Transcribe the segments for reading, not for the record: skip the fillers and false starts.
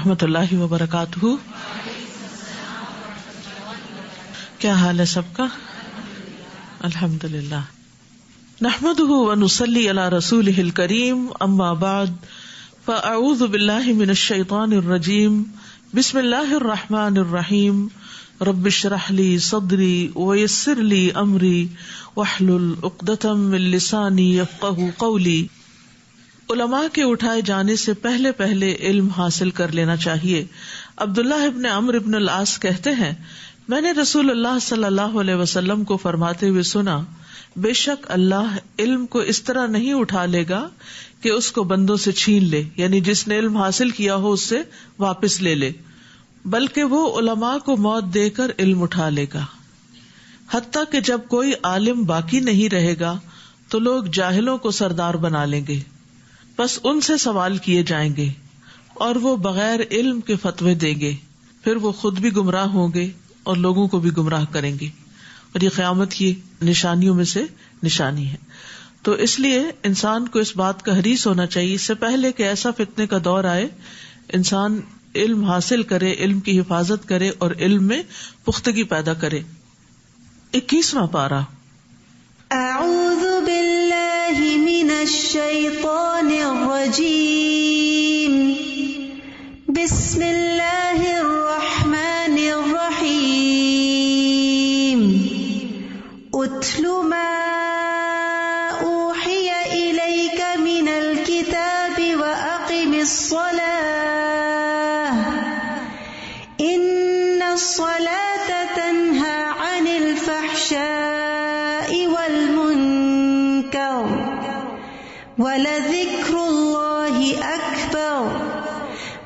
ورحمۃ اللہ وبرکاتہ. کیا حال ہے سب کا؟ الحمدللہ. نحمده ونصلی علی رسولہ الکریم. اما بعد فاعوذ باللہ من الشیطان الرجیم. بسم اللہ الرحمن الرحیم. رب اشرح لی صدری ویسر لی امری واحلل عقدۃ من لسانی یفقہوا قولی. علماء کے اٹھائے جانے سے پہلے علم حاصل کر لینا چاہیے. عبداللہ ابن عمرو ابن العاص کہتے ہیں، میں نے رسول اللہ صلی اللہ علیہ وسلم کو فرماتے ہوئے سنا، بے شک اللہ علم کو اس طرح نہیں اٹھا لے گا کہ اس کو بندوں سے چھین لے، یعنی جس نے علم حاصل کیا ہو اس سے واپس لے لے، بلکہ وہ علماء کو موت دے کر علم اٹھا لے گا. حتیٰ کہ جب کوئی عالم باقی نہیں رہے گا تو لوگ جاہلوں کو سردار بنا لیں گے، بس ان سے سوال کیے جائیں گے اور وہ بغیر علم کے فتوے دیں گے، پھر وہ خود بھی گمراہ ہوں گے اور لوگوں کو بھی گمراہ کریں گے. اور یہ قیامت کی نشانیوں میں سے نشانی ہے. تو اس لیے انسان کو اس بات کا حریص ہونا چاہیے اس سے پہلے کہ ایسا فتنے کا دور آئے، انسان علم حاصل کرے، علم کی حفاظت کرے اور علم میں پختگی پیدا کرے. 21واں پارہ. اعوذ باللہ من الشیطان الرجیم. بسم اللہ الرحمن الرحیم. اتل ما اوحی الیک من الکتاب واقم الصلاة ان الصلاة تنہی عن الفحشاء والمنکر وَلَذِكْرُ اللَّهِ أَكْبَرُ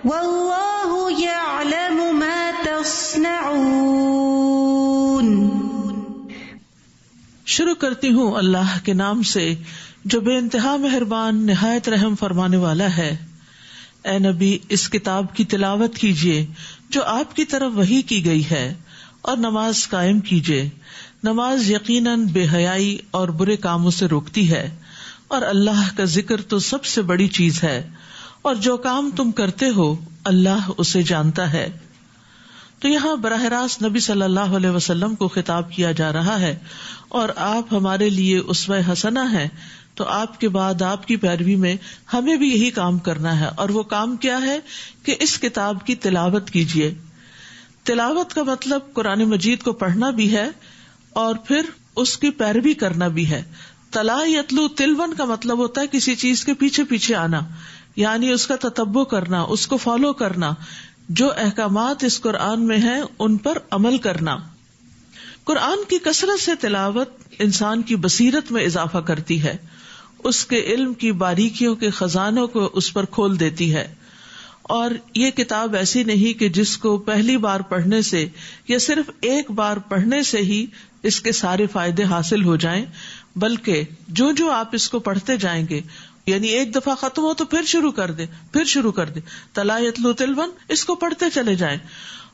وَاللَّهُ يَعْلَمُ مَا تَصْنَعُونَ. شروع کرتی ہوں اللہ کے نام سے جو بے انتہا مہربان نہایت رحم فرمانے والا ہے. اے نبی، اس کتاب کی تلاوت کیجیے جو آپ کی طرف وحی کی گئی ہے، اور نماز قائم کیجیے. نماز یقیناً بے حیائی اور برے کاموں سے روکتی ہے، اور اللہ کا ذکر تو سب سے بڑی چیز ہے، اور جو کام تم کرتے ہو اللہ اسے جانتا ہے. تو یہاں براہ راست نبی صلی اللہ علیہ وسلم کو خطاب کیا جا رہا ہے، اور آپ ہمارے لیے اسوہ حسنہ ہیں، تو آپ کے بعد آپ کی پیروی میں ہمیں بھی یہی کام کرنا ہے. اور وہ کام کیا ہے کہ اس کتاب کی تلاوت کیجیے. تلاوت کا مطلب قرآن مجید کو پڑھنا بھی ہے اور پھر اس کی پیروی کرنا بھی ہے. تلا یتلو تلون کا مطلب ہوتا ہے کسی چیز کے پیچھے پیچھے آنا، یعنی اس کا تتبع کرنا، اس کو فالو کرنا، جو احکامات اس قرآن میں ہیں ان پر عمل کرنا. قرآن کی کثرت سے تلاوت انسان کی بصیرت میں اضافہ کرتی ہے، اس کے علم کی باریکیوں کے خزانوں کو اس پر کھول دیتی ہے. اور یہ کتاب ایسی نہیں کہ جس کو پہلی بار پڑھنے سے یا صرف ایک بار پڑھنے سے ہی اس کے سارے فائدے حاصل ہو جائیں، بلکہ جو جو آپ اس کو پڑھتے جائیں گے، یعنی ایک دفعہ ختم ہو تو پھر شروع کر دیں، تلا یتلو تلون، اس کو پڑھتے چلے جائیں.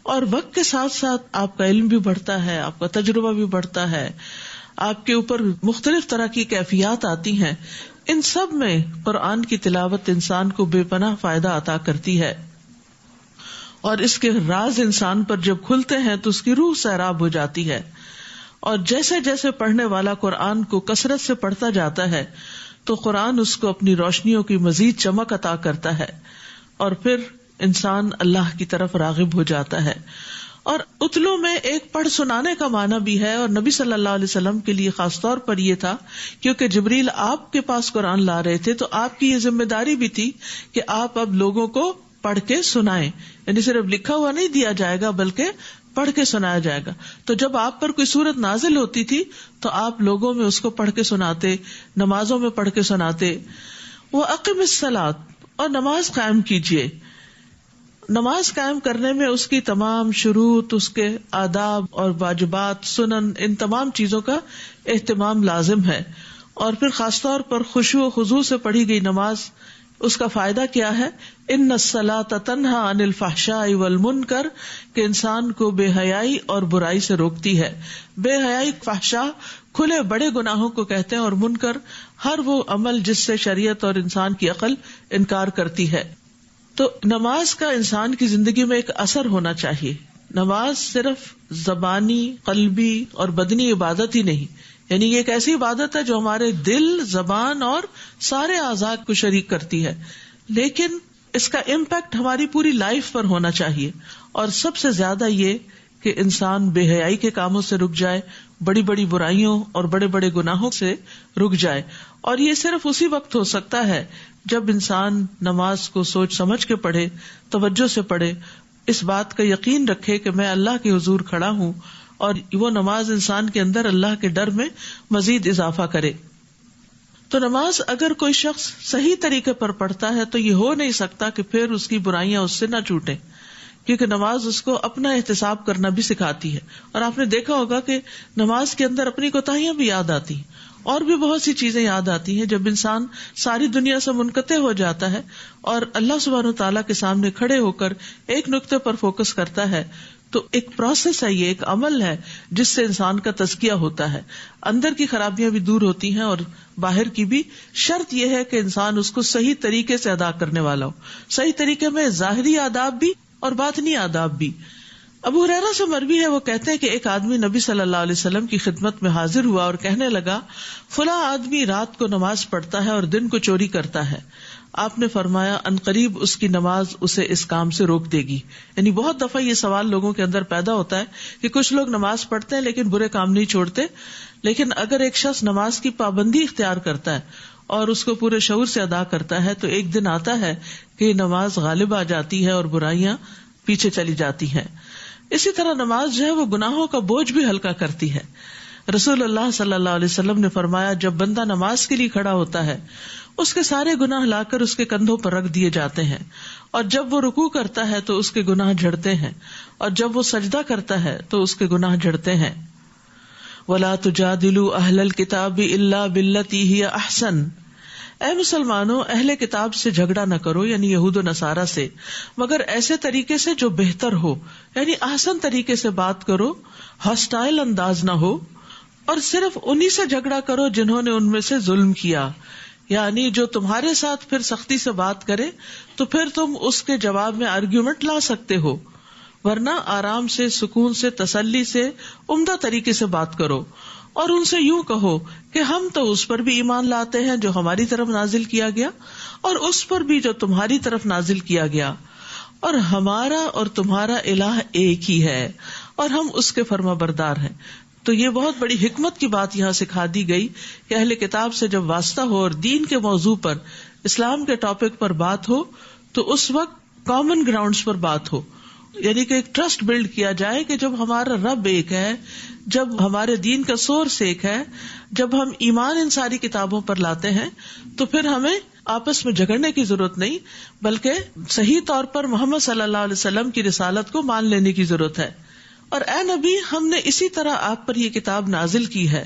اور وقت کے ساتھ ساتھ آپ کا علم بھی بڑھتا ہے، آپ کا تجربہ بھی بڑھتا ہے، آپ کے اوپر مختلف طرح کی کیفیات آتی ہیں. ان سب میں قرآن کی تلاوت انسان کو بے پناہ فائدہ عطا کرتی ہے، اور اس کے راز انسان پر جب کھلتے ہیں تو اس کی روح سیراب ہو جاتی ہے. اور جیسے جیسے پڑھنے والا قرآن کو کثرت سے پڑھتا جاتا ہے تو قرآن اس کو اپنی روشنیوں کی مزید چمک عطا کرتا ہے، اور پھر انسان اللہ کی طرف راغب ہو جاتا ہے. اور اتلو میں ایک پڑھ سنانے کا معنی بھی ہے، اور نبی صلی اللہ علیہ وسلم کے لیے خاص طور پر یہ تھا کیونکہ جبریل آپ کے پاس قرآن لا رہے تھے، تو آپ کی یہ ذمہ داری بھی تھی کہ آپ اب لوگوں کو پڑھ کے سنائیں، یعنی صرف لکھا ہوا نہیں دیا جائے گا بلکہ پڑھ کے سنایا جائے گا. تو جب آپ پر کوئی سورت نازل ہوتی تھی تو آپ لوگوں میں اس کو پڑھ کے سناتے، نمازوں میں پڑھ کے سناتے. وَأَقِمِ الصَّلَاةَ، اور نماز قائم کیجیے. نماز قائم کرنے میں اس کی تمام شروط، اس کے آداب اور واجبات، سنن، ان تمام چیزوں کا اہتمام لازم ہے. اور پھر خاص طور پر خشوع و خضوع سے پڑھی گئی نماز، اس کا فائدہ کیا ہے؟ ان الصلاۃ تنہی عن الفحشاء والمنکر، کہ انسان کو بے حیائی اور برائی سے روکتی ہے. بے حیائی فحشاء کھلے بڑے گناہوں کو کہتے ہیں، اور منکر ہر وہ عمل جس سے شریعت اور انسان کی عقل انکار کرتی ہے. تو نماز کا انسان کی زندگی میں ایک اثر ہونا چاہیے. نماز صرف زبانی، قلبی اور بدنی عبادت ہی نہیں، یعنی یہ ایک ایسی عبادت ہے جو ہمارے دل، زبان اور سارے اعضاء کو شریک کرتی ہے، لیکن اس کا امپیکٹ ہماری پوری لائف پر ہونا چاہیے. اور سب سے زیادہ یہ کہ انسان بے حیائی کے کاموں سے رک جائے، بڑی بڑی برائیوں اور بڑے بڑے گناہوں سے رک جائے. اور یہ صرف اسی وقت ہو سکتا ہے جب انسان نماز کو سوچ سمجھ کے پڑھے، توجہ سے پڑھے، اس بات کا یقین رکھے کہ میں اللہ کے حضور کھڑا ہوں، اور وہ نماز انسان کے اندر اللہ کے ڈر میں مزید اضافہ کرے. تو نماز اگر کوئی شخص صحیح طریقے پر پڑھتا ہے تو یہ ہو نہیں سکتا کہ پھر اس کی برائیاں اس سے نہ چھوٹیں، کیونکہ نماز اس کو اپنا احتساب کرنا بھی سکھاتی ہے. اور آپ نے دیکھا ہوگا کہ نماز کے اندر اپنی کوتاہیاں بھی یاد آتی ہیں، اور بھی بہت سی چیزیں یاد آتی ہیں. جب انسان ساری دنیا سے منقطع ہو جاتا ہے اور اللہ سبحانہ وتعالیٰ کے سامنے کھڑے ہو کر ایک نقطے پر فوکس کرتا ہے، تو ایک پروسیس ہے، یہ ایک عمل ہے جس سے انسان کا تزکیہ ہوتا ہے. اندر کی خرابیاں بھی دور ہوتی ہیں اور باہر کی بھی. شرط یہ ہے کہ انسان اس کو صحیح طریقے سے ادا کرنے والا ہو، صحیح طریقے میں ظاہری آداب بھی اور باطنی آداب بھی. ابو ہریرہ سے مروی ہے، وہ کہتے ہیں کہ ایک آدمی نبی صلی اللہ علیہ وسلم کی خدمت میں حاضر ہوا اور کہنے لگا، فلاں آدمی رات کو نماز پڑھتا ہے اور دن کو چوری کرتا ہے. آپ نے فرمایا، عنقریب اس کی نماز اسے اس کام سے روک دے گی. یعنی بہت دفعہ یہ سوال لوگوں کے اندر پیدا ہوتا ہے کہ کچھ لوگ نماز پڑھتے ہیں لیکن برے کام نہیں چھوڑتے. لیکن اگر ایک شخص نماز کی پابندی اختیار کرتا ہے اور اس کو پورے شعور سے ادا کرتا ہے تو ایک دن آتا ہے کہ نماز غالب آ جاتی ہے اور برائیاں پیچھے چلی جاتی ہیں. اسی طرح نماز جو ہے وہ گناہوں کا بوجھ بھی ہلکا کرتی ہے. رسول اللہ صلی اللہ علیہ وسلم نے فرمایا، جب بندہ نماز کے لیے کھڑا ہوتا ہے اس کے سارے گناہ لا کر اس کے کندھوں پر رکھ دیے جاتے ہیں، اور جب وہ رکوع کرتا ہے تو اس کے گناہ جھڑتے ہیں، اور جب وہ سجدہ کرتا ہے تو اس کے گناہ جھڑتے ہیں. وَلَا تُجَادِلُوا أَهْلَ الْكِتَابِ إِلَّا بِالَّتِي هِيَ أَحْسَنُ. اے مسلمانوں، اہل کتاب سے جھگڑا نہ کرو، یعنی یہود و نصارہ سے، مگر ایسے طریقے سے جو بہتر ہو، یعنی احسن طریقے سے بات کرو، ہاسٹائل انداز نہ ہو. اور صرف انہی سے جھگڑا کرو جنہوں نے ان میں سے ظلم کیا، یعنی جو تمہارے ساتھ پھر سختی سے بات کرے تو پھر تم اس کے جواب میں آرگیومنٹ لا سکتے ہو، ورنہ آرام سے، سکون سے، تسلی سے، عمدہ طریقے سے بات کرو. اور ان سے یوں کہو کہ ہم تو اس پر بھی ایمان لاتے ہیں جو ہماری طرف نازل کیا گیا، اور اس پر بھی جو تمہاری طرف نازل کیا گیا، اور ہمارا اور تمہارا الہ ایک ہی ہے، اور ہم اس کے فرما بردار ہیں. تو یہ بہت بڑی حکمت کی بات یہاں سکھا دی گئی کہ اہل کتاب سے جب واسطہ ہو اور دین کے موضوع پر، اسلام کے ٹاپک پر بات ہو تو اس وقت کامن گراؤنڈز پر بات ہو، یعنی کہ ایک ٹرسٹ بلڈ کیا جائے کہ جب ہمارا رب ایک ہے، جب ہمارے دین کا سورس ایک ہے، جب ہم ایمان ان ساری کتابوں پر لاتے ہیں تو پھر ہمیں آپس میں جھگڑنے کی ضرورت نہیں، بلکہ صحیح طور پر محمد صلی اللہ علیہ وسلم کی رسالت کو مان لینے کی ضرورت ہے. اور اے نبی، ہم نے اسی طرح آپ پر یہ کتاب نازل کی ہے،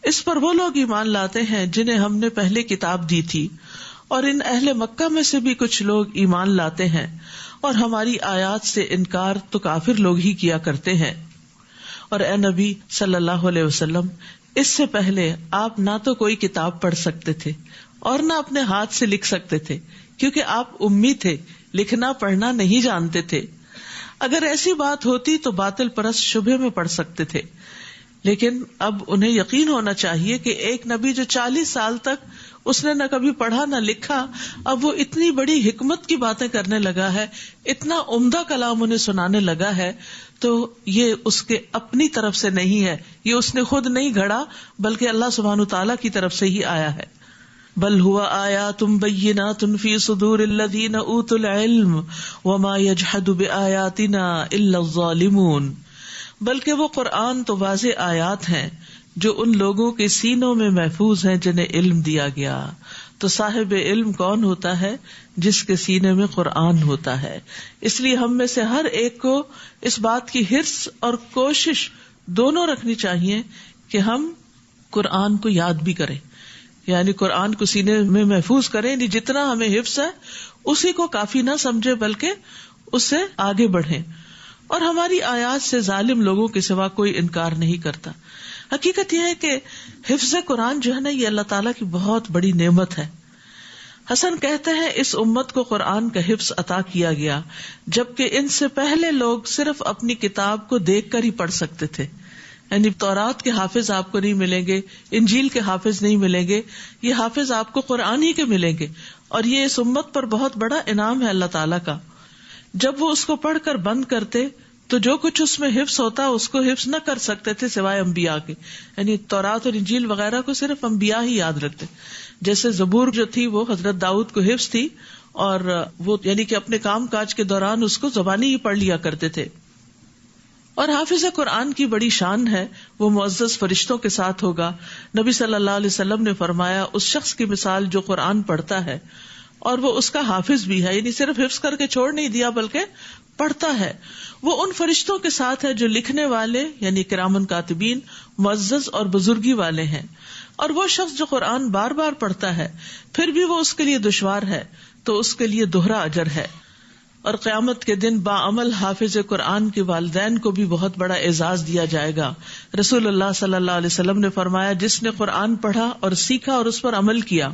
اس پر وہ لوگ ایمان لاتے ہیں جنہیں ہم نے پہلے کتاب دی تھی، اور ان اہل مکہ میں سے بھی کچھ لوگ ایمان لاتے ہیں، اور ہماری آیات سے انکار تو کافر لوگ ہی کیا کرتے ہیں. اور اے نبی صلی اللہ علیہ وسلم، اس سے پہلے آپ نہ تو کوئی کتاب پڑھ سکتے تھے اور نہ اپنے ہاتھ سے لکھ سکتے تھے، کیونکہ آپ امی تھے، لکھنا پڑھنا نہیں جانتے تھے. اگر ایسی بات ہوتی تو باطل پرست شبہے میں پڑ سکتے تھے، لیکن اب انہیں یقین ہونا چاہیے کہ ایک نبی جو 40 سال تک اس نے نہ کبھی پڑھا نہ لکھا، اب وہ اتنی بڑی حکمت کی باتیں کرنے لگا ہے، اتنا عمدہ کلام انہیں سنانے لگا ہے، تو یہ اس کے اپنی طرف سے نہیں ہے، یہ اس نے خود نہیں گھڑا، بلکہ اللہ سبحانہ تعالیٰ کی طرف سے ہی آیا ہے. بل هو آیات بینات فی صدور الذین اوتوا العلم وما یجحد بآیاتنا الا الظالمون. بلکہ وہ قرآن تو واضح آیات ہیں جو ان لوگوں کے سینوں میں محفوظ ہیں جنہیں علم دیا گیا. تو صاحب علم کون ہوتا ہے؟ جس کے سینے میں قرآن ہوتا ہے. اس لیے ہم میں سے ہر ایک کو اس بات کی حرص اور کوشش دونوں رکھنی چاہیے کہ ہم قرآن کو یاد بھی کریں، یعنی قرآن کو سینے میں محفوظ کریں. یعنی جتنا ہمیں حفظ ہے اسی کو کافی نہ سمجھے بلکہ اس سے آگے بڑھیں. اور ہماری آیات سے ظالم لوگوں کے سوا کوئی انکار نہیں کرتا. حقیقت یہ ہے کہ حفظ قرآن جو ہے نا، یہ اللہ تعالیٰ کی بہت بڑی نعمت ہے. حسن کہتے ہیں اس امت کو قرآن کا حفظ عطا کیا گیا، جبکہ ان سے پہلے لوگ صرف اپنی کتاب کو دیکھ کر ہی پڑھ سکتے تھے. یعنی تورات کے حافظ آپ کو نہیں ملیں گے، انجیل کے حافظ نہیں ملیں گے، یہ حافظ آپ کو قرآن ہی کے ملیں گے. اور یہ اس امت پر بہت بڑا انعام ہے اللہ تعالیٰ کا. جب وہ اس کو پڑھ کر بند کرتے تو جو کچھ اس میں حفظ ہوتا اس کو حفظ نہ کر سکتے تھے سوائے انبیاء کے. یعنی تورات اور انجیل وغیرہ کو صرف انبیاء ہی یاد رکھتے. جیسے زبور جو تھی وہ حضرت داؤد کو حفظ تھی، اور وہ یعنی کہ اپنے کام کاج کے دوران اس کو زبانی ہی پڑھ لیا کرتے تھے. اور حافظ قرآن کی بڑی شان ہے، وہ معزز فرشتوں کے ساتھ ہوگا. نبی صلی اللہ علیہ وسلم نے فرمایا اس شخص کی مثال جو قرآن پڑھتا ہے اور وہ اس کا حافظ بھی ہے، یعنی صرف حفظ کر کے چھوڑ نہیں دیا بلکہ پڑھتا ہے، وہ ان فرشتوں کے ساتھ ہے جو لکھنے والے یعنی کرامن کاتبین معزز اور بزرگی والے ہیں. اور وہ شخص جو قرآن بار بار پڑھتا ہے پھر بھی وہ اس کے لیے دشوار ہے تو اس کے لیے دوہرا اجر ہے. اور قیامت کے دن باعمل حافظ قرآن کے والدین کو بھی بہت بڑا اعزاز دیا جائے گا. رسول اللہ صلی اللہ علیہ وسلم نے فرمایا جس نے قرآن پڑھا اور سیکھا اور اس پر عمل کیا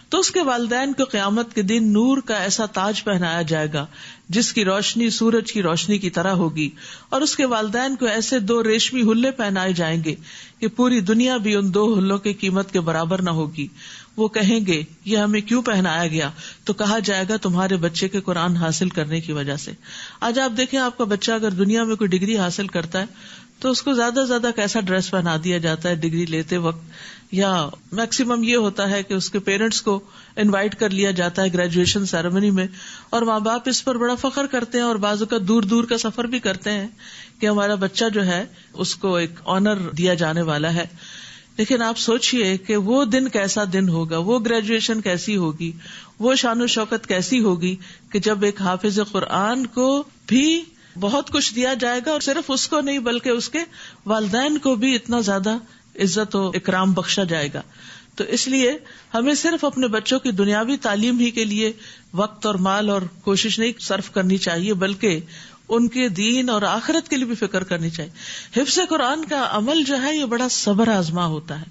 تو اس کے والدین کو قیامت کے دن نور کا ایسا تاج پہنایا جائے گا جس کی روشنی سورج کی روشنی کی طرح ہوگی، اور اس کے والدین کو ایسے 2 ریشمی ہلے پہنائے جائیں گے کہ پوری دنیا بھی ان 2 ہلوں کی قیمت کے برابر نہ ہوگی. وہ کہیں گے یہ ہمیں کیوں پہنایا گیا؟ تو کہا جائے گا تمہارے بچے کے قرآن حاصل کرنے کی وجہ سے. آج آپ دیکھیں آپ کا بچہ اگر دنیا میں کوئی ڈگری حاصل کرتا ہے تو اس کو زیادہ سے زیادہ کیسا ڈریس پہنا دیا جاتا ہے ڈگری لیتے وقت، یا میکسیمم یہ ہوتا ہے کہ اس کے پیرنٹس کو انوائٹ کر لیا جاتا ہے گریجویشن سیریمنی میں، اور ماں باپ اس پر بڑا فخر کرتے ہیں اور بعض اوقات دور دور کا سفر بھی کرتے ہیں کہ ہمارا بچہ جو ہے اس کو ایک آنر دیا جانے والا ہے. لیکن آپ سوچئے کہ وہ دن کیسا دن ہوگا، وہ گریجویشن کیسی ہوگی، وہ شان و شوکت کیسی ہوگی کہ جب ایک حافظ قرآن کو بھی بہت کچھ دیا جائے گا، اور صرف اس کو نہیں بلکہ اس کے والدین کو بھی اتنا زیادہ عزت و اکرام بخشا جائے گا. تو اس لیے ہمیں صرف اپنے بچوں کی دنیاوی تعلیم ہی کے لیے وقت اور مال اور کوشش نہیں صرف کرنی چاہیے، بلکہ ان کے دین اور آخرت کے لیے بھی فکر کرنی چاہیے. حفظ قرآن کا عمل جو ہے یہ بڑا صبر آزما ہوتا ہے،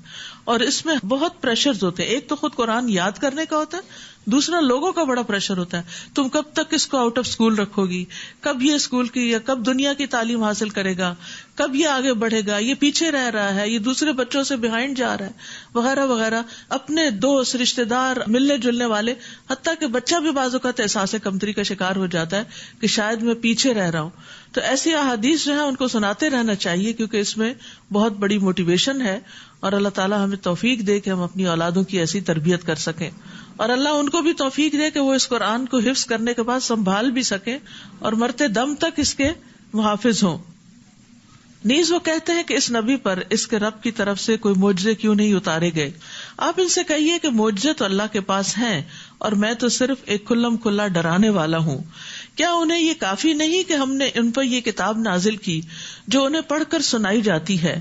اور اس میں بہت پریشرز ہوتے ہیں. ایک تو خود قرآن یاد کرنے کا ہوتا ہے، دوسرا لوگوں کا بڑا پریشر ہوتا ہے. تم کب تک اس کو آؤٹ آف اسکول رکھو گی، کب یہ اسکول کی یا کب دنیا کی تعلیم حاصل کرے گا، کب یہ آگے بڑھے گا، یہ پیچھے رہ رہا ہے، یہ دوسرے بچوں سے بہائنڈ جا رہا ہے، وغیرہ وغیرہ. اپنے دوست رشتے دار ملنے جلنے والے، حتیٰ کہ بچہ بھی بعض اوقات احساس کمتری کا شکار ہو جاتا ہے کہ شاید میں پیچھے رہ رہا ہوں. تو ایسی احادیث جو ہے ان کو سناتے رہنا چاہیے، کیونکہ اس میں بہت بڑی موٹیویشن ہے، اور اللہ تعالیٰ ہمیں توفیق دے کہ ہم اپنی اولادوں کی ایسی تربیت کر سکیں، اور اللہ ان کو بھی توفیق دے کہ وہ اس قرآن کو حفظ کرنے کے بعد سنبھال بھی سکیں اور مرتے دم تک اس کے محافظ ہوں. نیز وہ کہتے ہیں کہ اس نبی پر اس کے رب کی طرف سے کوئی معجزے کیوں نہیں اتارے گئے؟ آپ ان سے کہیے کہ معجزے تو اللہ کے پاس ہیں، اور میں تو صرف ایک کھلم کھلا ڈرانے والا ہوں. کیا انہیں یہ کافی نہیں کہ ہم نے ان پر یہ کتاب نازل کی جو انہیں پڑھ کر سنائی جاتی ہے؟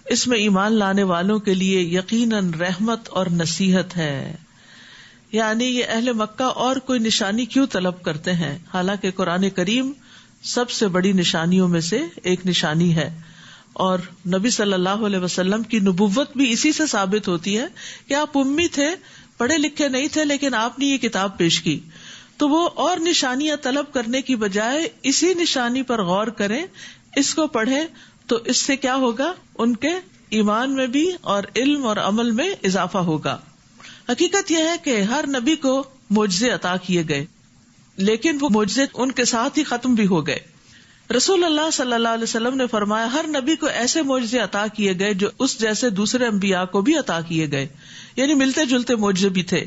اس میں ایمان لانے والوں کے لیے یقیناً رحمت اور نصیحت ہے. یعنی یہ اہل مکہ اور کوئی نشانی کیوں طلب کرتے ہیں، حالانکہ قرآن کریم سب سے بڑی نشانیوں میں سے ایک نشانی ہے. اور نبی صلی اللہ علیہ وسلم کی نبوت بھی اسی سے ثابت ہوتی ہے کہ آپ امی تھے، پڑھے لکھے نہیں تھے، لیکن آپ نے یہ کتاب پیش کی. تو وہ اور نشانیاں طلب کرنے کی بجائے اسی نشانی پر غور کریں، اس کو پڑھیں، تو اس سے کیا ہوگا؟ ان کے ایمان میں بھی اور علم اور عمل میں اضافہ ہوگا. حقیقت یہ ہے کہ ہر نبی کو معجزے عطا کیے گئے، لیکن وہ معجزے ان کے ساتھ ہی ختم بھی ہو گئے. رسول اللہ صلی اللہ علیہ وسلم نے فرمایا ہر نبی کو ایسے معجزے عطا کیے گئے جو اس جیسے دوسرے انبیاء کو بھی عطا کیے گئے، یعنی ملتے جلتے معجزے بھی تھے،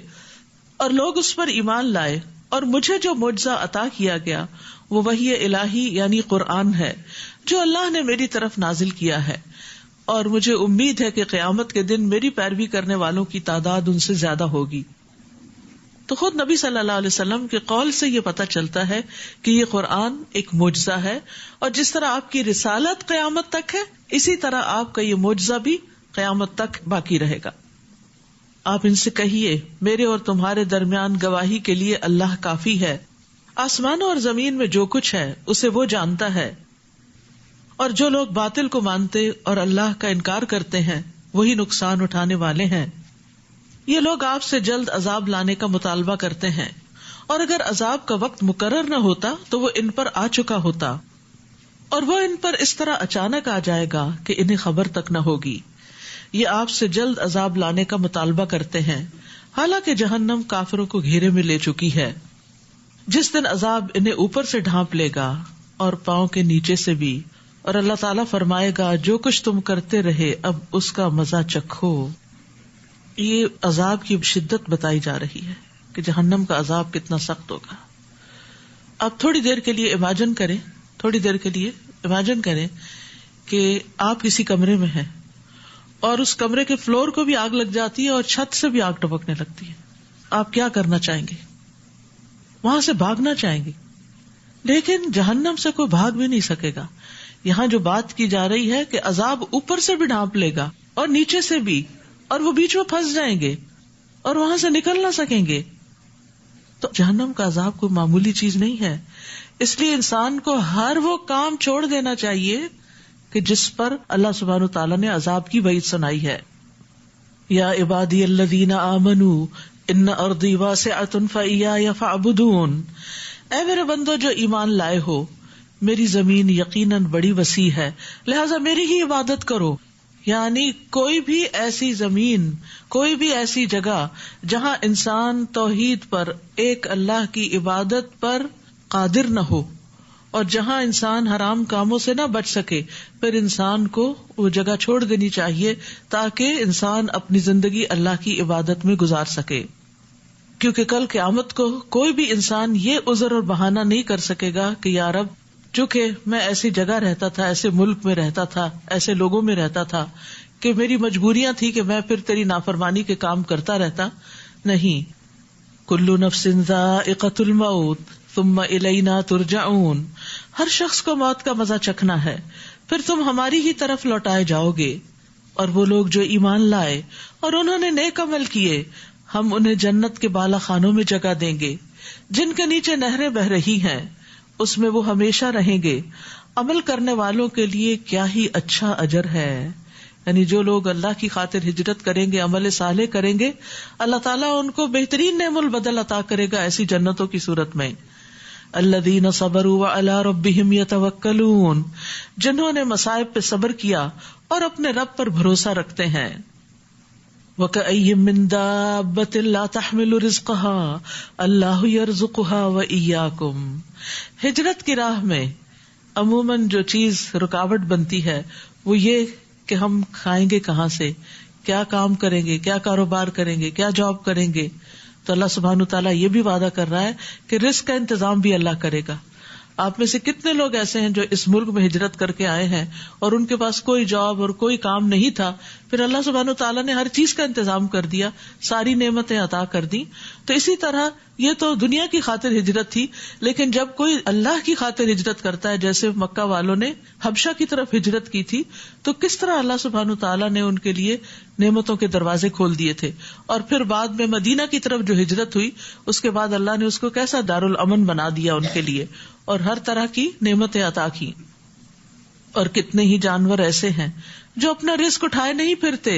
اور لوگ اس پر ایمان لائے. اور مجھے جو معجزہ عطا کیا گیا وہ وحی الہی یعنی قرآن ہے جو اللہ نے میری طرف نازل کیا ہے، اور مجھے امید ہے کہ قیامت کے دن میری پیروی کرنے والوں کی تعداد ان سے زیادہ ہوگی. تو خود نبی صلی اللہ علیہ وسلم کے قول سے یہ پتہ چلتا ہے کہ یہ قرآن ایک معجزہ ہے، اور جس طرح آپ کی رسالت قیامت تک ہے اسی طرح آپ کا یہ معجزہ بھی قیامت تک باقی رہے گا. آپ ان سے کہیے میرے اور تمہارے درمیان گواہی کے لیے اللہ کافی ہے. آسمانوں اور زمین میں جو کچھ ہے اسے وہ جانتا ہے، اور جو لوگ باطل کو مانتے اور اللہ کا انکار کرتے ہیں وہی نقصان اٹھانے والے ہیں. یہ لوگ آپ سے جلد عذاب لانے کا مطالبہ کرتے ہیں، اور اگر عذاب کا وقت مقرر نہ ہوتا تو وہ ان پر آ چکا ہوتا، اور وہ ان پر اس طرح اچانک آ جائے گا کہ انہیں خبر تک نہ ہوگی۔ یہ آپ سے جلد عذاب لانے کا مطالبہ کرتے ہیں، حالانکہ جہنم کافروں کو گھیرے میں لے چکی ہے۔ جس دن عذاب انہیں اوپر سے ڈھانپ لے گا اور پاؤں کے نیچے سے بھی، اور اللہ تعالیٰ فرمائے گا جو کچھ تم کرتے رہے اب اس کا مزہ چکھو۔ یہ عذاب کی شدت بتائی جا رہی ہے کہ جہنم کا عذاب کتنا سخت ہوگا۔ اب تھوڑی دیر کے لیے امیجن کریں کہ آپ کسی کمرے میں ہیں اور اس کمرے کے فلور کو بھی آگ لگ جاتی ہے اور چھت سے بھی آگ ٹپکنے لگتی ہے۔ آپ کیا کرنا چاہیں گے؟ وہاں سے بھاگنا چاہیں گے، لیکن جہنم سے کوئی بھاگ بھی نہیں سکے گا۔ یہاں جو بات کی جا رہی ہے کہ عذاب اوپر سے بھی ڈھانپ لے گا اور نیچے سے بھی، اور وہ بیچ میں پھنس جائیں گے اور وہاں سے نکل نہ سکیں گے۔ تو جہنم کا عذاب کوئی معمولی چیز نہیں ہے، اس لیے انسان کو ہر وہ کام چھوڑ دینا چاہیے کہ جس پر اللہ سبحانہ وتعالیٰ نے عذاب کی وعید سنائی ہے۔ یا عبادی الذین آمنوا ان ارضی واسعۃ فایای فاعبدون، اے میرے بندو جو ایمان لائے ہو، میری زمین یقیناً بڑی وسیع ہے، لہذا میری ہی عبادت کرو۔ یعنی کوئی بھی ایسی زمین، کوئی بھی ایسی جگہ جہاں انسان توحید پر، ایک اللہ کی عبادت پر قادر نہ ہو، اور جہاں انسان حرام کاموں سے نہ بچ سکے، پھر انسان کو وہ جگہ چھوڑ دینی چاہیے تاکہ انسان اپنی زندگی اللہ کی عبادت میں گزار سکے۔ کیونکہ کل قیامت کو کوئی بھی انسان یہ عذر اور بہانہ نہیں کر سکے گا کہ یا رب، چونکہ میں ایسی جگہ رہتا تھا، ایسے ملک میں رہتا تھا، ایسے لوگوں میں رہتا تھا کہ میری مجبوریاں تھی کہ میں پھر تیری نافرمانی کے کام کرتا رہتا۔ نہیں، کل نفس ذائقۃ الموت ثم الینا ترجعون، ہر شخص کو موت کا مزہ چکھنا ہے، پھر تم ہماری ہی طرف لوٹائے جاؤ گے۔ اور وہ لوگ جو ایمان لائے اور انہوں نے نیک عمل کیے، ہم انہیں جنت کے بالا خانوں میں جگہ دیں گے جن کے نیچے نہریں بہ رہی ہیں، اس میں وہ ہمیشہ رہیں گے۔ عمل کرنے والوں کے لیے کیا ہی اچھا اجر ہے۔ یعنی جو لوگ اللہ کی خاطر ہجرت کریں گے، عمل صالح کریں گے، اللہ تعالیٰ ان کو بہترین نعم البدل عطا کرے گا ایسی جنتوں کی صورت میں۔ الذین صبروا وعلی ربہم یتوکلون، جنہوں نے مصائب پہ صبر کیا اور اپنے رب پر بھروسہ رکھتے ہیں۔ وَكَأَيٍّ مِّن دَابَّةٍ لَا تَحْمِلُ رِزْقَهَا اللَّهُ يَرْزُقُهَا وَإِيَّاكُمْ۔ ہجرت کی راہ میں عموماً جو چیز رکاوٹ بنتی ہے وہ یہ کہ ہم کھائیں گے کہاں سے، کیا کام کریں گے، کیا کاروبار کریں گے، کیا جاب کریں گے۔ تو اللہ سبحانہ تعالیٰ یہ بھی وعدہ کر رہا ہے کہ رزق کا انتظام بھی اللہ کرے گا۔ آپ میں سے کتنے لوگ ایسے ہیں جو اس ملک میں ہجرت کر کے آئے ہیں اور ان کے پاس کوئی جاب اور کوئی کام نہیں تھا، پھر اللہ سبحانہ تعالیٰ نے ہر چیز کا انتظام کر دیا، ساری نعمتیں عطا کر دی۔ تو اسی طرح یہ تو دنیا کی خاطر ہجرت تھی، لیکن جب کوئی اللہ کی خاطر ہجرت کرتا ہے، جیسے مکہ والوں نے حبشہ کی طرف ہجرت کی تھی، تو کس طرح اللہ سبحانہ تعالیٰ نے ان کے لیے نعمتوں کے دروازے کھول دیے تھے، اور پھر بعد میں مدینہ کی طرف جو ہجرت ہوئی اس کے بعد اللہ نے اس کو کیسا دارالامن بنا دیا ان کے لیے، اور ہر طرح کی نعمتیں عطا کی۔ اور کتنے ہی جانور ایسے ہیں جو اپنا رزق اٹھائے نہیں پھرتے،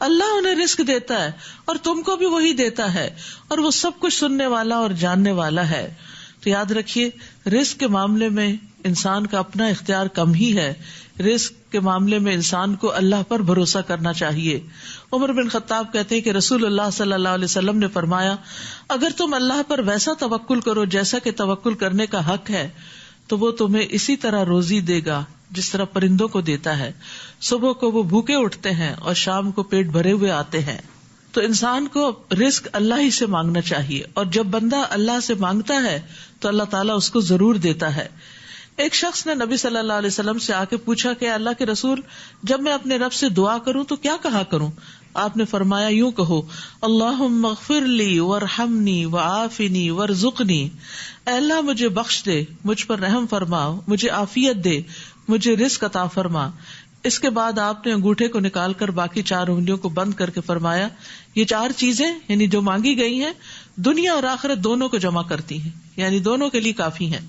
اللہ انہیں رزق دیتا ہے اور تم کو بھی وہی دیتا ہے، اور وہ سب کچھ سننے والا اور جاننے والا ہے۔ تو یاد رکھیے، رزق کے معاملے میں انسان کا اپنا اختیار کم ہی ہے، رزق کے معاملے میں انسان کو اللہ پر بھروسہ کرنا چاہیے۔ عمر بن خطاب کہتے ہیں کہ رسول اللہ صلی اللہ علیہ وسلم نے فرمایا، اگر تم اللہ پر ویسا توکل کرو جیسا کہ توکل کرنے کا حق ہے، تو وہ تمہیں اسی طرح روزی دے گا جس طرح پرندوں کو دیتا ہے۔ صبح کو وہ بھوکے اٹھتے ہیں اور شام کو پیٹ بھرے ہوئے آتے ہیں۔ تو انسان کو رزق اللہ ہی سے مانگنا چاہیے، اور جب بندہ اللہ سے مانگتا ہے تو اللہ تعالیٰ اس کو ضرور دیتا ہے۔ ایک شخص نے نبی صلی اللہ علیہ وسلم سے آ کے پوچھا کہ اللہ کے رسول، جب میں اپنے رب سے دعا کروں تو کیا کہا کروں؟ آپ نے فرمایا، یوں کہو، اللہم اغفر لی وارحمنی وعافنی وارزقنی، اے اللہ مجھے بخش دے، مجھ پر رحم فرما، مجھے عافیت دے، مجھے رزق عطا فرما۔ اس کے بعد آپ نے انگوٹھے کو نکال کر باقی 4 انگلیوں کو بند کر کے فرمایا، یہ 4 چیزیں یعنی جو مانگی گئی ہیں دنیا اور آخرت دونوں کو جمع کرتی ہیں، یعنی دونوں کے لیے کافی ہیں۔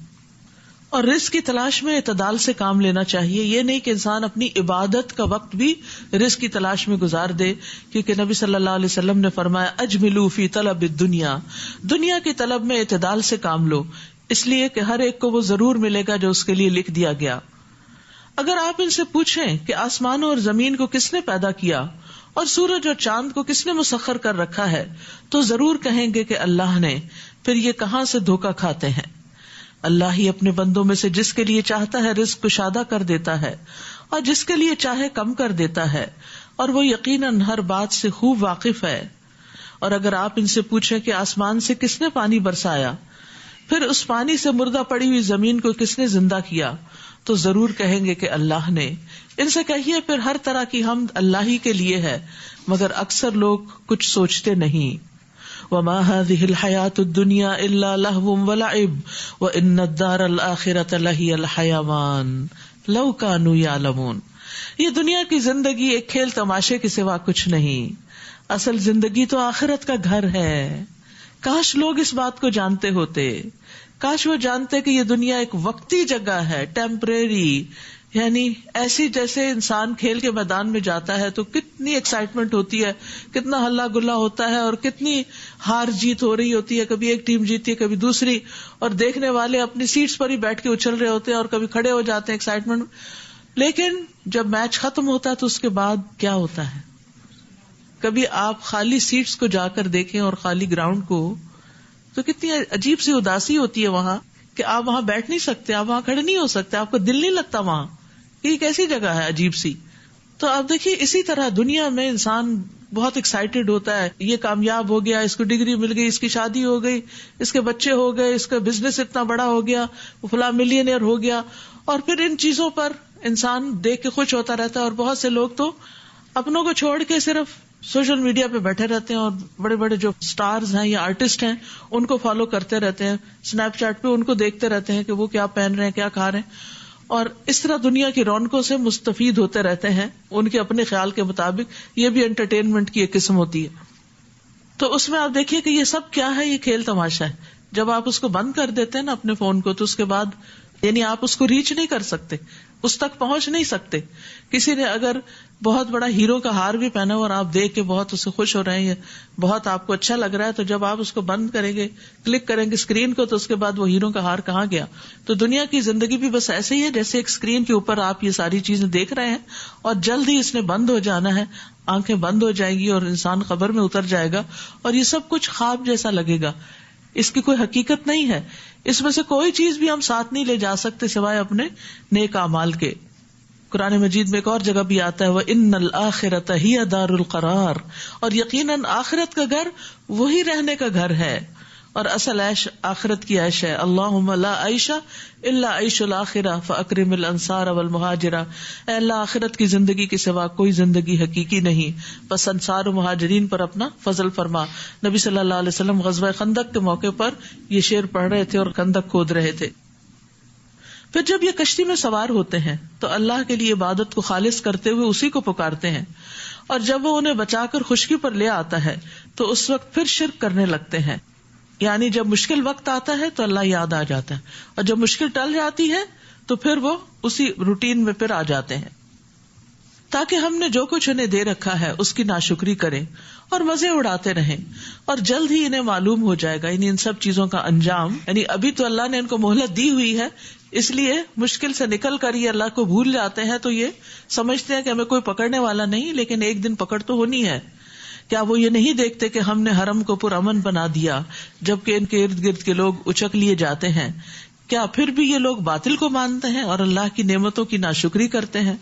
اور رزق کی تلاش میں اعتدال سے کام لینا چاہیے. یہ نہیں کہ انسان اپنی عبادت کا وقت بھی رزق کی تلاش میں گزار دے, کیونکہ نبی صلی اللہ علیہ وسلم نے فرمایا اجملوا فی طلب الدنیا, دنیا کی طلب میں اعتدال سے کام لو, اس لیے کہ ہر ایک کو وہ ضرور ملے گا جو اس کے لیے لکھ دیا گیا. اگر آپ ان سے پوچھیں کہ آسمانوں اور زمین کو کس نے پیدا کیا اور سورج اور چاند کو کس نے مسخر کر رکھا ہے, تو ضرور کہیں گے کہ اللہ نے. پھر یہ کہاں سے دھوکا کھاتے ہیں؟ اللہ ہی اپنے بندوں میں سے جس کے لیے چاہتا ہے رزق کشادہ کر دیتا ہے اور جس کے لیے چاہے کم کر دیتا ہے, اور وہ یقیناً ہر بات سے خوب واقف ہے. اور اگر آپ ان سے پوچھیں کہ آسمان سے کس نے پانی برسایا, پھر اس پانی سے مردہ پڑی ہوئی زمین کو کس نے زندہ کیا, تو ضرور کہیں گے کہ اللہ نے. ان سے کہیے پھر ہر طرح کی حمد اللہ ہی کے لیے ہے, مگر اکثر لوگ کچھ سوچتے نہیں. وما هذه الحياة الدنيا إلا لهو ولعب وإن الدار الآخرة لهي الحيوان لو كانوا يعلمون. یہ دنیا کی زندگی ایک کھیل تماشے کے سوا کچھ نہیں, اصل زندگی تو آخرت کا گھر ہے. کاش لوگ اس بات کو جانتے ہوتے, کاش وہ جانتے کہ یہ دنیا ایک وقتی جگہ ہے, ٹیمپریری, یعنی ایسی جیسے انسان کھیل کے میدان میں جاتا ہے تو کتنی ایکسائٹمنٹ ہوتی ہے, کتنا ہلا گلا ہوتا ہے اور کتنی ہار جیت ہو رہی ہوتی ہے, کبھی ایک ٹیم جیتی ہے کبھی دوسری, اور دیکھنے والے اپنی سیٹس پر ہی بیٹھ کے اچھل رہے ہوتے ہیں اور کبھی کھڑے ہو جاتے ہیں ایکسائٹمنٹ. لیکن جب میچ ختم ہوتا ہے تو اس کے بعد کیا ہوتا ہے؟ کبھی آپ خالی سیٹس کو جا کر دیکھیں اور خالی گراؤنڈ کو, تو کتنی عجیب سی اداسی ہوتی ہے وہاں کہ آپ وہاں بیٹھ نہیں سکتے, آپ وہاں کھڑے نہیں ہو سکتے, آپ کو دل نہیں لگتا وہاں. یہ کیسی جگہ ہے عجیب سی. تو آپ دیکھیے اسی طرح دنیا میں انسان بہت ایکسائٹیڈ ہوتا ہے, یہ کامیاب ہو گیا, اس کو ڈگری مل گئی, اس کی شادی ہو گئی, اس کے بچے ہو گئے, اس کا بزنس اتنا بڑا ہو گیا, وہ فلاں ملینئر ہو گیا, اور پھر ان چیزوں پر انسان دیکھ کے خوش ہوتا رہتا ہے. اور بہت سے لوگ تو اپنوں کو چھوڑ کے صرف سوشل میڈیا پہ بیٹھے رہتے ہیں اور بڑے بڑے جو سٹارز ہیں یا آرٹسٹ ہیں ان کو فالو کرتے رہتے ہیں, اسنیپ چیٹ پہ ان کو دیکھتے رہتے ہیں کہ وہ کیا پہن رہے ہیں, کیا کھا رہے ہیں, اور اس طرح دنیا کی رونقوں سے مستفید ہوتے رہتے ہیں ان کے اپنے خیال کے مطابق. یہ بھی انٹرٹینمنٹ کی ایک قسم ہوتی ہے. تو اس میں آپ دیکھیے کہ یہ سب کیا ہے, یہ کھیل تماشا ہے. جب آپ اس کو بند کر دیتے ہیں نا اپنے فون کو, تو اس کے بعد یعنی آپ اس کو ریچ نہیں کر سکتے, اس تک پہنچ نہیں سکتے. کسی نے اگر بہت بڑا ہیرو کا ہار بھی پہنا ہو اور آپ دیکھ کے بہت اسے خوش ہو رہے ہیں, بہت آپ کو اچھا لگ رہا ہے, تو جب آپ اس کو بند کریں گے, کلک کریں گے اسکرین کو, تو اس کے بعد وہ ہیرو کا ہار کہاں گیا. تو دنیا کی زندگی بھی بس ایسے ہی ہے جیسے ایک اسکرین کے اوپر آپ یہ ساری چیزیں دیکھ رہے ہیں, اور جلد ہی اس نے بند ہو جانا ہے, آنکھیں بند ہو جائیں گی اور انسان قبر میں اتر جائے گا, اور یہ سب کچھ خواب جیسا لگے گا. اس کی کوئی حقیقت نہیں ہے. اس میں سے کوئی چیز بھی ہم ساتھ نہیں لے جا سکتے سوائے اپنے نیک اعمال کے. قرآن مجید میں ایک اور جگہ بھی آتا ہے وَإِنَّ الْآخِرَةَ هِيَ دَارُ الْقَرَارِ, اور یقیناً آخرت کا گھر وہی رہنے کا گھر ہے, اور اصل عیش آخرت کی عیش ہے. اللہم لا عیش الا عیش الآخرہ فاکرم الانصار والمہاجرہ. اے اللہ آخرت کی زندگی کے سوا کوئی زندگی حقیقی نہیں, بس انصار و مہاجرین پر اپنا فضل فرما. نبی صلی اللہ علیہ وسلم غزوہ خندق کے موقع پر یہ شعر پڑھ رہے تھے اور خندق کھود رہے تھے. پھر جب یہ کشتی میں سوار ہوتے ہیں تو اللہ کے لیے عبادت کو خالص کرتے ہوئے اسی کو پکارتے ہیں, اور جب وہ انہیں بچا کر خشکی پر لے آتا ہے تو اس وقت پھر شرک کرنے لگتے ہیں. یعنی جب مشکل وقت آتا ہے تو اللہ یاد آ جاتا ہے, اور جب مشکل ٹل جاتی ہے تو پھر وہ اسی روٹین میں پھر آ جاتے ہیں. تاکہ ہم نے جو کچھ انہیں دے رکھا ہے اس کی ناشکری کریں اور مزے اڑاتے رہیں, اور جلد ہی انہیں معلوم ہو جائے گا یعنی ان سب چیزوں کا انجام. یعنی ابھی تو اللہ نے ان کو مہلت دی ہوئی ہے, اس لیے مشکل سے نکل کر یہ اللہ کو بھول جاتے ہیں, تو یہ سمجھتے ہیں کہ ہمیں کوئی پکڑنے والا نہیں, لیکن ایک دن پکڑ تو ہونی ہے. کیا وہ یہ نہیں دیکھتے کہ ہم نے حرم کو پرامن بنا دیا جبکہ ان کے ارد گرد کے لوگ اچک لیے جاتے ہیں؟ کیا پھر بھی یہ لوگ باطل کو مانتے ہیں اور اللہ کی نعمتوں کی ناشکری کرتے ہیں؟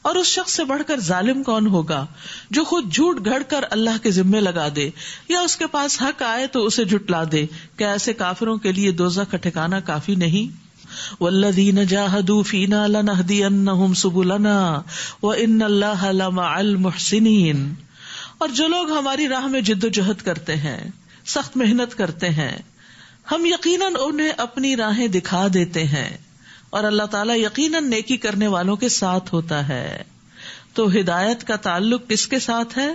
اور اس شخص سے بڑھ کر ظالم کون ہوگا جو خود جھوٹ گھڑ کر اللہ کے ذمے لگا دے, یا اس کے پاس حق آئے تو اسے جھٹلا دے. کیا ایسے کافروں کے لیے دوزخ کا ٹھکانہ کافی نہیں؟ والذین جاہدوا فینا لنہدینہم سبلنا وان اللہ لمع المحسنین. اور جو لوگ ہماری راہ میں جد و جہد کرتے ہیں, سخت محنت کرتے ہیں, ہم یقیناً انہیں اپنی راہیں دکھا دیتے ہیں, اور اللہ تعالیٰ یقیناً نیکی کرنے والوں کے ساتھ ہوتا ہے. تو ہدایت کا تعلق کس کے ساتھ ہے؟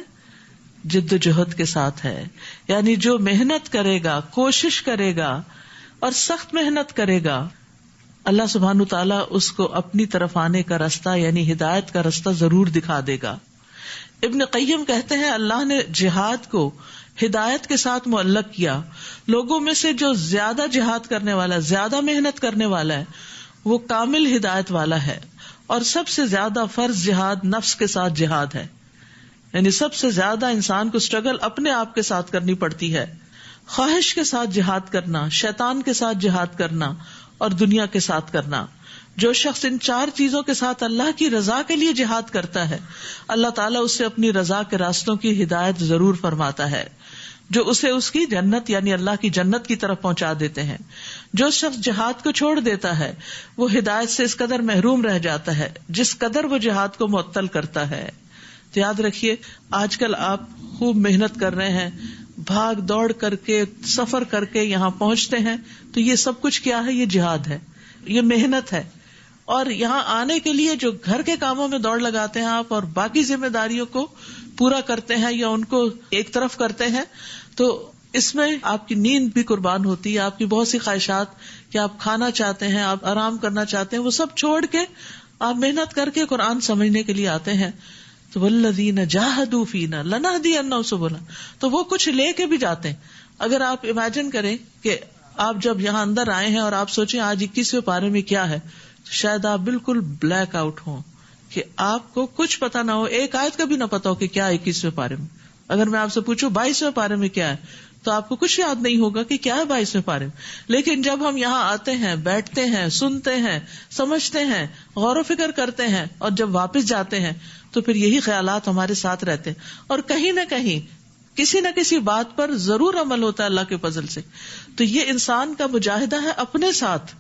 جد و جہد کے ساتھ ہے. یعنی جو محنت کرے گا, کوشش کرے گا اور سخت محنت کرے گا, اللہ سبحانہ تعالیٰ اس کو اپنی طرف آنے کا راستہ یعنی ہدایت کا راستہ ضرور دکھا دے گا. ابن قیم کہتے ہیں اللہ نے جہاد کو ہدایت کے ساتھ معلق کیا. لوگوں میں سے جو زیادہ جہاد کرنے والا، زیادہ محنت کرنے والا ہے، وہ کامل ہدایت والا ہے. اور سب سے زیادہ فرض جہاد نفس کے ساتھ جہاد ہے، یعنی سب سے زیادہ انسان کو اسٹرگل اپنے آپ کے ساتھ کرنی پڑتی ہے. خواہش کے ساتھ جہاد کرنا، شیطان کے ساتھ جہاد کرنا اور دنیا کے ساتھ کرنا. جو شخص ان چار چیزوں کے ساتھ اللہ کی رضا کے لیے جہاد کرتا ہے، اللہ تعالیٰ اسے اپنی رضا کے راستوں کی ہدایت ضرور فرماتا ہے، جو اسے اس کی جنت یعنی اللہ کی جنت کی طرف پہنچا دیتے ہیں. جو شخص جہاد کو چھوڑ دیتا ہے وہ ہدایت سے اس قدر محروم رہ جاتا ہے جس قدر وہ جہاد کو معطل کرتا ہے. تو یاد رکھیے، آج کل آپ خوب محنت کر رہے ہیں، بھاگ دوڑ کر کے سفر کر کے یہاں پہنچتے ہیں، تو یہ سب کچھ کیا ہے؟ یہ جہاد ہے، یہ محنت ہے. اور یہاں آنے کے لیے جو گھر کے کاموں میں دوڑ لگاتے ہیں آپ اور باقی ذمہ داریوں کو پورا کرتے ہیں یا ان کو ایک طرف کرتے ہیں، تو اس میں آپ کی نیند بھی قربان ہوتی ہے، آپ کی بہت سی خواہشات کہ آپ کھانا چاہتے ہیں، آپ آرام کرنا چاہتے ہیں، وہ سب چھوڑ کے آپ محنت کر کے قرآن سمجھنے کے لیے آتے ہیں. تو والذین جاہدوا فینا لنہدینہم سبلنا، تو وہ کچھ لے کے بھی جاتے ہیں. اگر آپ امیجن کریں کہ آپ جب یہاں اندر آئے ہیں اور آپ سوچیں آج 21ویں پارے میں کیا ہے، تو شاید آپ بالکل بلیک آؤٹ ہوں کہ آپ کو کچھ پتا نہ ہو، ایک آیت کا بھی نہ پتا ہو کہ کیا 21ویں پارے میں. اگر میں آپ سے پوچھوں 22ویں پارے میں کیا ہے، تو آپ کو کچھ یاد نہیں ہوگا کہ کیا ہے 22ویں پارے میں. لیکن جب ہم یہاں آتے ہیں، بیٹھتے ہیں، سنتے ہیں، سمجھتے ہیں، غور و فکر کرتے ہیں اور جب واپس جاتے ہیں تو پھر یہی خیالات ہمارے ساتھ رہتے ہیں اور کہیں نہ کہیں کسی نہ کسی بات پر ضرور عمل ہوتا ہے اللہ کے فضل سے. تو یہ انسان کا مجاہدہ ہے اپنے ساتھ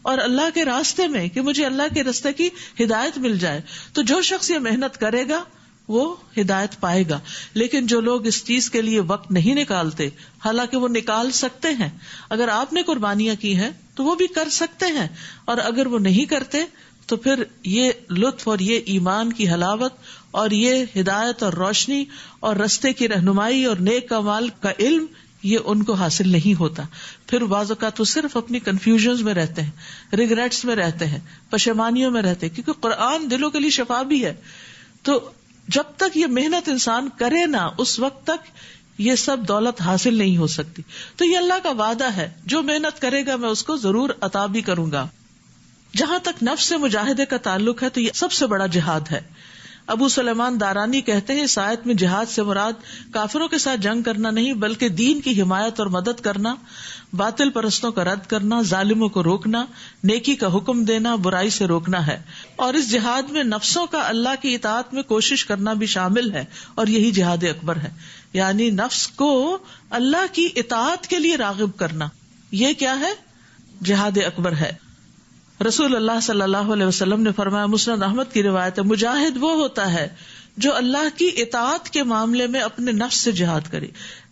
اور اللہ کے راستے میں کہ مجھے اللہ کے راستے کی ہدایت مل جائے. تو جو شخص یہ محنت کرے گا وہ ہدایت پائے گا. لیکن جو لوگ اس چیز کے لیے وقت نہیں نکالتے، حالانکہ وہ نکال سکتے ہیں، اگر آپ نے قربانیاں کی ہیں تو وہ بھی کر سکتے ہیں، اور اگر وہ نہیں کرتے تو پھر یہ لطف اور یہ ایمان کی حلاوت اور یہ ہدایت اور روشنی اور رستے کی رہنمائی اور نیک اعمال کا علم یہ ان کو حاصل نہیں ہوتا. پھر بعض اوقات وہ صرف اپنی کنفیوژنز میں رہتے ہیں، ریگریٹس میں رہتے ہیں، پشیمانیوں میں رہتے ہیں، کیونکہ قرآن دلوں کے لیے شفا بھی ہے. تو جب تک یہ محنت انسان کرے نا، اس وقت تک یہ سب دولت حاصل نہیں ہو سکتی. تو یہ اللہ کا وعدہ ہے، جو محنت کرے گا میں اس کو ضرور عطا بھی کروں گا. جہاں تک نفس سے مجاہدے کا تعلق ہے تو یہ سب سے بڑا جہاد ہے. ابو سلیمان دارانی کہتے ہیں اس آیت میں جہاد سے مراد کافروں کے ساتھ جنگ کرنا نہیں بلکہ دین کی حمایت اور مدد کرنا، باطل پرستوں کا رد کرنا، ظالموں کو روکنا، نیکی کا حکم دینا، برائی سے روکنا ہے. اور اس جہاد میں نفسوں کا اللہ کی اطاعت میں کوشش کرنا بھی شامل ہے، اور یہی جہاد اکبر ہے. یعنی نفس کو اللہ کی اطاعت کے لیے راغب کرنا، یہ کیا ہے؟ جہاد اکبر ہے. رسول اللہ صلی اللہ علیہ وسلم نے فرمایا، مسند احمد کی روایت ہے، مجاہد وہ ہوتا ہے جو اللہ کی اطاعت کے معاملے میں اپنے نفس سے جہاد کرے.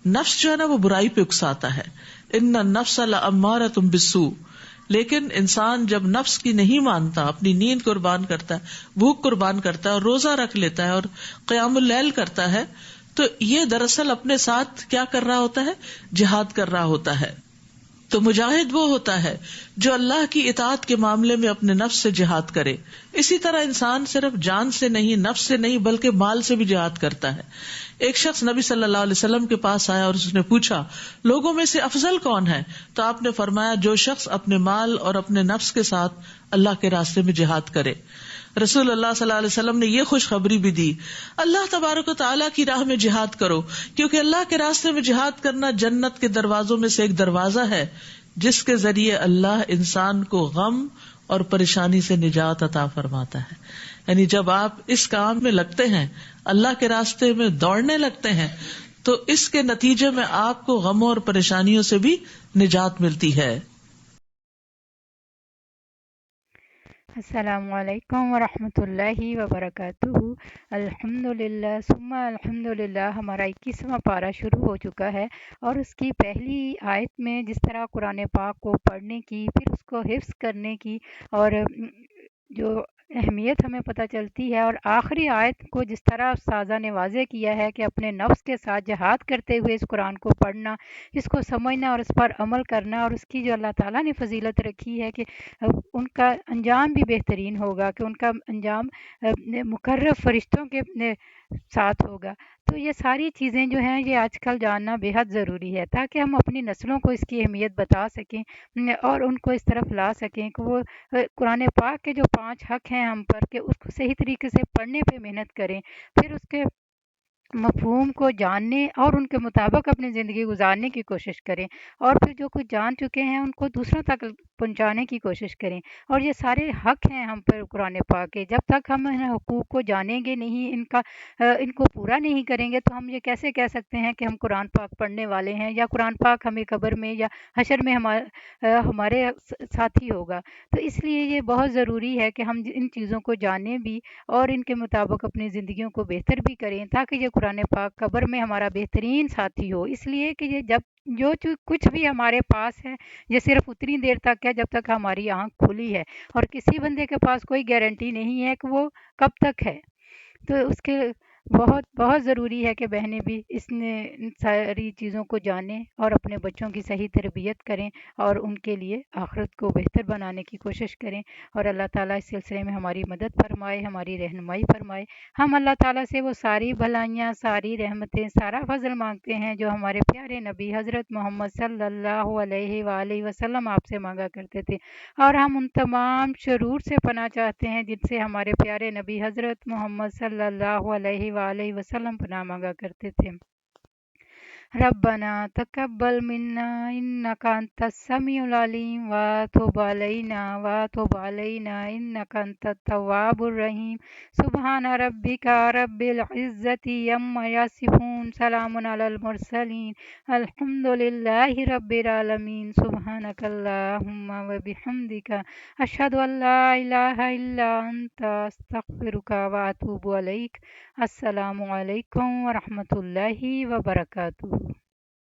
نفس جو ہے نا وہ برائی پہ اکساتا ہے، ان النفس لامارۃ بالسوء. لیکن انسان جب نفس کی نہیں مانتا، اپنی نیند قربان کرتا ہے، بھوک قربان کرتا ہے اور روزہ رکھ لیتا ہے اور قیام اللیل کرتا ہے، تو یہ دراصل اپنے ساتھ کیا کر رہا ہوتا ہے؟ جہاد کر رہا ہوتا ہے. تو مجاہد وہ ہوتا ہے جو اللہ کی اطاعت کے معاملے میں اپنے نفس سے جہاد کرے. اسی طرح انسان صرف جان سے نہیں، نفس سے نہیں بلکہ مال سے بھی جہاد کرتا ہے. ایک شخص نبی صلی اللہ علیہ وسلم کے پاس آیا اور اس نے پوچھا، لوگوں میں سے افضل کون ہے؟ تو آپ نے فرمایا، جو شخص اپنے مال اور اپنے نفس کے ساتھ اللہ کے راستے میں جہاد کرے. رسول اللہ صلی اللہ علیہ وسلم نے یہ خوشخبری بھی دی، اللہ تبارک و تعالیٰ کی راہ میں جہاد کرو، کیونکہ اللہ کے راستے میں جہاد کرنا جنت کے دروازوں میں سے ایک دروازہ ہے جس کے ذریعے اللہ انسان کو غم اور پریشانی سے نجات عطا فرماتا ہے. یعنی جب آپ اس کام میں لگتے ہیں، اللہ کے راستے میں دوڑنے لگتے ہیں، تو اس کے نتیجے میں آپ کو غموں اور پریشانیوں سے بھی نجات ملتی ہے. السلام علیکم ورحمۃ اللہ وبرکاتہ. الحمدللہ ثم الحمدللہ. ہمارا 21واں پارہ شروع ہو چکا ہے، اور اس کی پہلی آیت میں جس طرح قرآن پاک کو پڑھنے کی، پھر اس کو حفظ کرنے کی، اور جو اہمیت ہمیں پتہ چلتی ہے، اور آخری آیت کو جس طرح استاذہ نے واضح کیا ہے کہ اپنے نفس کے ساتھ جہاد کرتے ہوئے اس قرآن کو پڑھنا، اس کو سمجھنا اور اس پر عمل کرنا، اور اس کی جو اللہ تعالیٰ نے فضیلت رکھی ہے کہ ان کا انجام بھی بہترین ہوگا، کہ ان کا انجام مقرب فرشتوں کے ساتھ ہوگا۔ تو یہ ساری چیزیں جو ہیں یہ آج کل جاننا بے حد ضروری ہے، تاکہ ہم اپنی نسلوں کو اس کی اہمیت بتا سکیں اور ان کو اس طرف لا سکیں کہ وہ قرآن پاک کے جو 5 حق ہیں ہم پر، کہ اس کو صحیح طریقے سے پڑھنے پہ محنت کریں، پھر اس کے مفہوم کو جاننے اور ان کے مطابق اپنی زندگی گزارنے کی کوشش کریں، اور پھر جو کچھ جان چکے ہیں ان کو دوسروں تک پہنچانے کی کوشش کریں۔ اور یہ سارے حق ہیں ہم پر قرآن پاک کے، جب تک ہم ان حقوق کو جانیں گے نہیں، ان کو پورا نہیں کریں گے، تو ہم یہ کیسے کہہ سکتے ہیں کہ ہم قرآن پاک پڑھنے والے ہیں، یا قرآن پاک ہمیں قبر میں یا حشر میں ہمارے ساتھی ہوگا۔ تو اس لیے یہ بہت ضروری ہے کہ ہم ان چیزوں کو جانیں بھی اور ان کے مطابق اپنی زندگیوں کو بہتر بھی کریں، تاکہ یہ قرآن پاک قبر میں ہمارا بہترین ساتھی ہو۔ اس لیے کہ یہ جو کچھ بھی ہمارے پاس ہے یہ صرف اتنی دیر تک ہے جب تک ہماری آنکھ کھلی ہے، اور کسی بندے کے پاس کوئی گارنٹی نہیں ہے کہ وہ کب تک ہے۔ تو اس کے بہت بہت ضروری ہے کہ بہنیں بھی ان ساری چیزوں کو جانیں اور اپنے بچوں کی صحیح تربیت کریں اور ان کے لیے آخرت کو بہتر بنانے کی کوشش کریں، اور اللہ تعالیٰ اس سلسلے میں ہماری مدد فرمائے، ہماری رہنمائی فرمائے۔ ہم اللہ تعالیٰ سے وہ ساری بھلائیاں، ساری رحمتیں، سارا فضل مانگتے ہیں جو ہمارے پیارے نبی حضرت محمد صلی اللہ علیہ وآلہ وسلم آپ سے مانگا کرتے تھے، اور ہم ان تمام شرور سے پناہ چاہتے ہیں جن سے ہمارے پیارے نبی حضرت محمد صلی اللہ علیہ وآلہ وسلم پناہ مانگا کرتے تھے۔ ربنا تقبل منا انك انت السميع العليم وتب علينا انك انت التواب الرحيم سبحان ربك رب العزة عما يصفون سلام على المرسلين الحمد لله رب العالمين سبحانك اللهم وبحمدك أشهد أن لا إله إلا أنت أستغفرك وأتوب إليك۔ السلام علیکم ورحمۃ اللہ وبرکاتہ۔